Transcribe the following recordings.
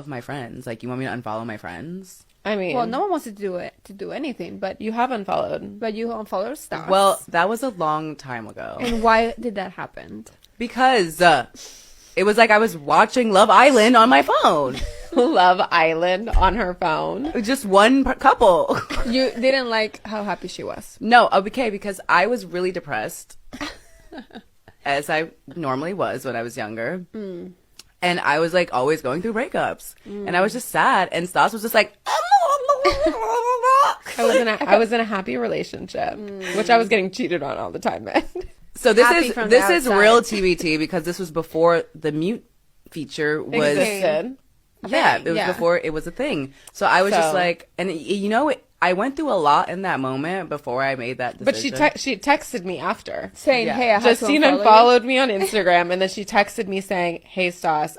of my friends. Like, you want me to unfollow my friends? I mean, well, no one wants to do anything, but you have unfollowed. But you unfollowed stuff. Well, that was a long time ago. And why did that happen? Because it was like I was watching Love Island on my phone. Love Island on her phone. Just one couple. You didn't like how happy she was. No, okay, because I was really depressed, as I normally was when I was younger. Mm. And I was like always going through breakups. And I was just sad. And Stas was just like, I was in a happy relationship, which I was getting cheated on all the time, man. So this is real TBT because this was before the mute feature was existed. Yeah, it was before it was a thing. So I was just like, and you know, I went through a lot in that moment before I made that decision. But she texted me after saying, "Hey, I Justine unfollowed me on Instagram," and then she texted me saying, "Hey, Stas,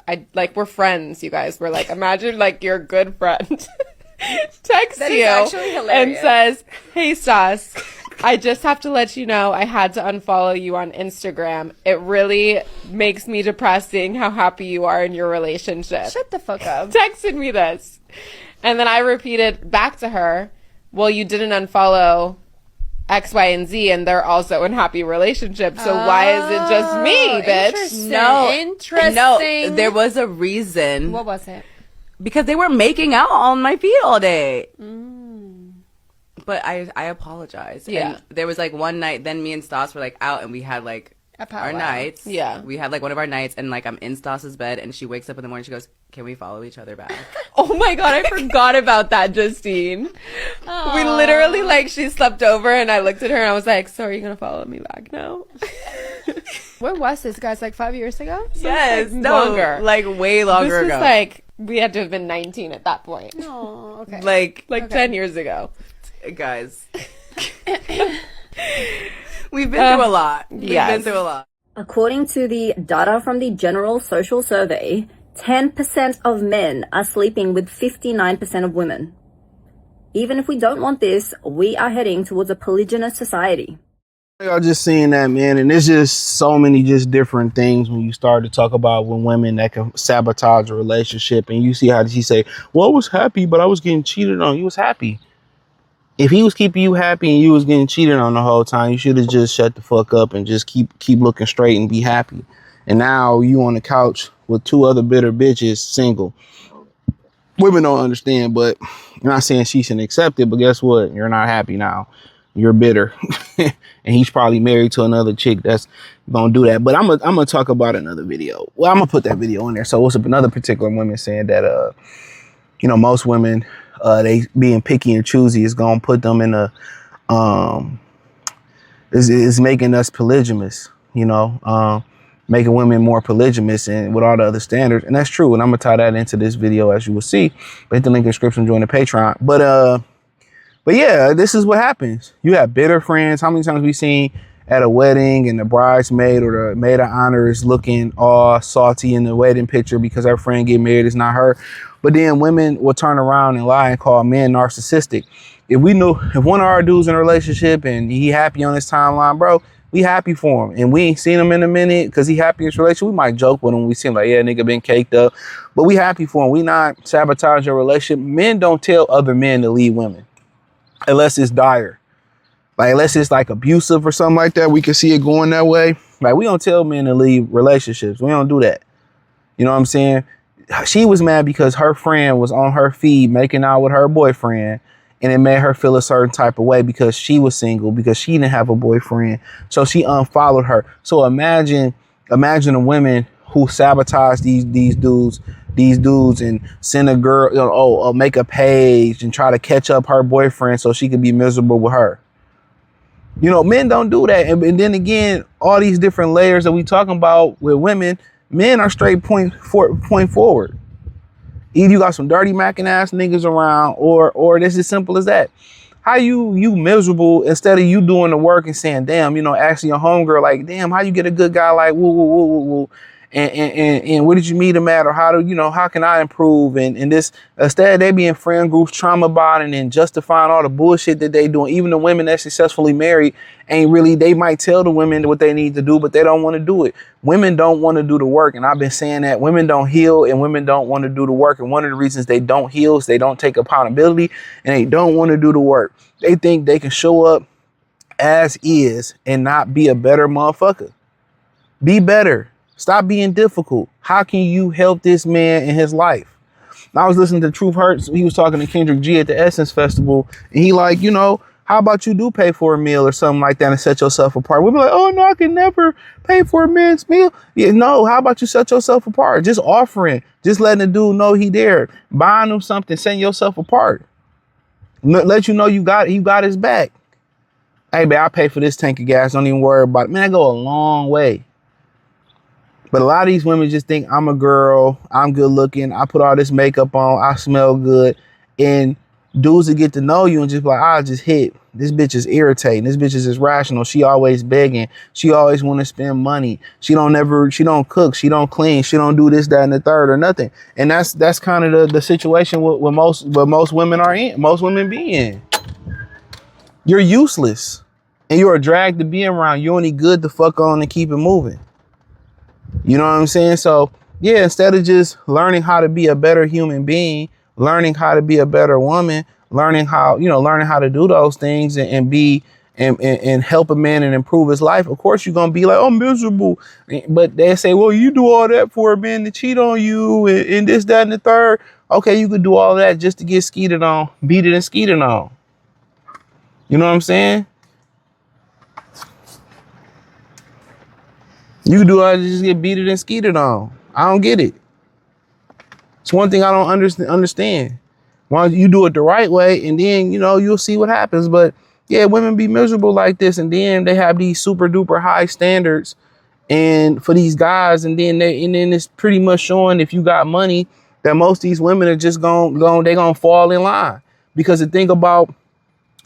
we're friends, you guys. We're like, imagine like your good friend texts you and says, "Hey, Stas, I just have to let you know I had to unfollow you on Instagram. It really makes me depressed seeing how happy you are in your relationship." Shut the fuck up. Texted me this. And then I repeated back to her, "Well, you didn't unfollow X, Y, and Z, and they're also in happy relationships. So why is it just me, bitch?" Interesting. No, there was a reason. What was it? Because they were making out on my feed all day. But I apologize. Yeah. And there was like one night, then me and Stas were like out and we had like our nights. Yeah. We had like one of our nights and like I'm in Stas's bed and she wakes up in the morning, she goes, "Can we follow each other back?" Oh my God, I forgot about that, Justine. Aww. We literally like, she slept over and I looked at her and I was like, "So are you going to follow me back now?" When was this, guys? Like 5 years ago? Yes. Like, longer. Like way longer ago. This was like, we had to have been 19 at that point. Oh, okay. Like 10 years ago. Guys. We've been through a lot. We've been through a lot. According to the data from the General Social Survey, 10% of men are sleeping with 59% of women. Even if we don't want this, we are heading towards a polygynous society. I just seeing that, man, and there's just so many just different things when you start to talk about when women that can sabotage a relationship, and you see how she say, "Well, I was happy, but I was getting cheated on." You was happy. If he was keeping you happy and you was getting cheated on the whole time, you should have just shut the fuck up and just keep looking straight and be happy. And now you on the couch with two other bitter bitches, single. Women don't understand, but I'm not saying she shouldn't accept it, but guess what? You're not happy now. You're bitter. And he's probably married to another chick that's gonna do that. But I'm gonna talk about another video. Well, I'm gonna put that video in there. So what's another particular woman saying that most women they being picky and choosy is gonna put them in a is making us polygamous, making women more polygamous and with all the other standards. And that's true. And I'm gonna tie that into this video, as you will see. But hit the link in the description, join the Patreon. But yeah, this is what happens. You have bitter friends. How many times we seen at a wedding and the bridesmaid or the maid of honor is looking all salty in the wedding picture because her friend get married, it's not her. But then women will turn around and lie and call men narcissistic. If one of our dudes in a relationship and he happy on his timeline, bro, we happy for him. And we ain't seen him in a minute because he happy in his relationship. We might joke with him. We seem like, yeah, nigga been caked up. But we happy for him. We not sabotage your relationship. Men don't tell other men to leave women. Unless it's dire. Like, unless it's like abusive or something like that, we can see it going that way. Like, we don't tell men to leave relationships. We don't do that. You know what I'm saying? She was mad because her friend was on her feed making out with her boyfriend, and it made her feel a certain type of way because she was single, because she didn't have a boyfriend. So she unfollowed her. So imagine the women who sabotage these dudes and send a girl, make a page and try to catch up her boyfriend so she could be miserable with her. Men don't do that. And then again, all these different layers that we talking about with women, men are straight point forward. Either you got some dirty macking ass niggas around, or this is simple as that. How you miserable instead of you doing the work and saying, damn, asking your homegirl like, damn, how you get a good guy like woo. and where did you meet him at, or how can I improve, and this, instead they be in friend groups trauma bonding and justifying all the bullshit that they doing. Even the women that successfully married ain't really, they might tell the women what they need to do, but they don't want to do it. Women don't want to do the work, and I've been saying that women don't heal and women don't want to do the work, and one of the reasons they don't heal is they don't take accountability and they don't want to do the work. They think they can show up as is and not be a better motherfucker. Be better. Stop being difficult. How can you help this man in his life? I was listening to Truth Hurts. He was talking to Kendrick G at the Essence Festival, and he like, how about you do pay for a meal or something like that and set yourself apart? We'll be like, oh no, I can never pay for a man's meal. Yeah, no, how about you set yourself apart? Just offering, just letting the dude know he there, buying him something, setting yourself apart. Let you know you got his back. Hey, man, I pay for this tank of gas. Don't even worry about it. Man, I go a long way. But a lot of these women just think I'm a girl, I'm good looking, I put all this makeup on, I smell good. And dudes that get to know you and just be like, I just hit. This bitch is irritating. This bitch is irrational. She always begging. She always want to spend money. She don't cook. She don't clean. She don't do this, that, and the third or nothing. And that's kind of the situation what most women are in. Most women be in. You're useless. And you're a drag to be around. You're only good to fuck on and keep it moving. You know what I'm saying? So yeah, instead of just learning how to be a better human being, learning how to be a better woman, learning how to do those things and help a man and improve his life. Of course, you're going to be like, oh, miserable. But they say, well, you do all that for a man to cheat on you and this, that, and the third. Okay, you could do all that just to get skeeted on, beat it and skeeted on. You know what I'm saying? You do all that just get beat it and skeeted on. I don't get it. It's one thing I don't understand. Why don't you do it the right way, and then, you'll see what happens. But yeah, women be miserable like this, and then they have these super duper high standards and for these guys, and then it's pretty much showing, if you got money, that most of these women are just gonna fall in line. Because the thing about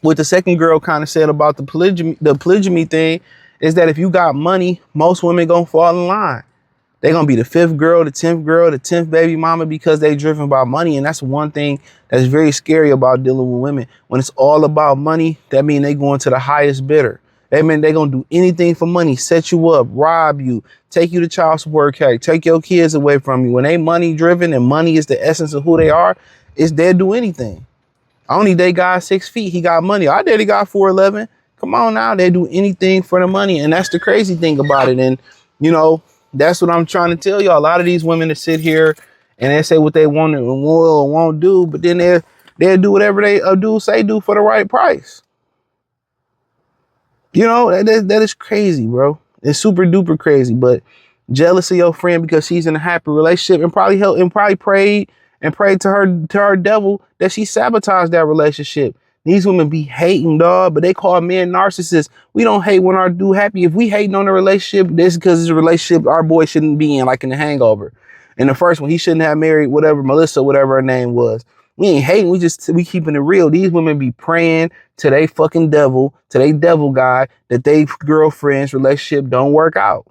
what the second girl kind of said about the polygamy thing is that if you got money, most women gonna fall in line. They're going to be the 5th girl, the 10th girl, the 10th baby mama, because they driven by money. And that's one thing that's very scary about dealing with women. When it's all about money, that means they going to the highest bidder. That means they're going to do anything for money, set you up, rob you, take you to child support care, take your kids away from you. When they money driven and money is the essence of who they are, they'll do anything. I only date guy 6 feet. He got money. I dated guy 4'11". Come on now. They do anything for the money. And that's the crazy thing about it. And, that's what I'm trying to tell y'all. A lot of these women that sit here and they say what they want and will and won't do, but then they'll do whatever they do for the right price. That is crazy, bro. It's super duper crazy. But jealous of your friend because she's in a happy relationship and probably prayed to her devil that she sabotaged that relationship. These women be hating, dog, but they call men narcissists. We don't hate when our dude happy. If we hating on a relationship, this is because it's a relationship our boy shouldn't be in, like in The Hangover. In the first one, he shouldn't have married Melissa, whatever her name was. We ain't hating. We keeping it real. These women be praying to they fucking devil, to they devil guy, that they girlfriend's relationship don't work out.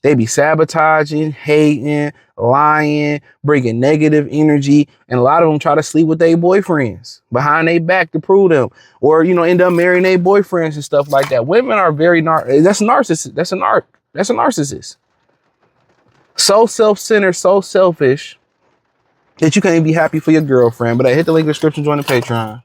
They be sabotaging, hating, lying, bringing negative energy. And a lot of them try to sleep with their boyfriends behind their back to prove them, or, end up marrying their boyfriends and stuff like that. Women are very that's a narcissist. That's a narcissist. So self-centered, so selfish that you can't be happy for your girlfriend. But I hit the link in the description, join the Patreon.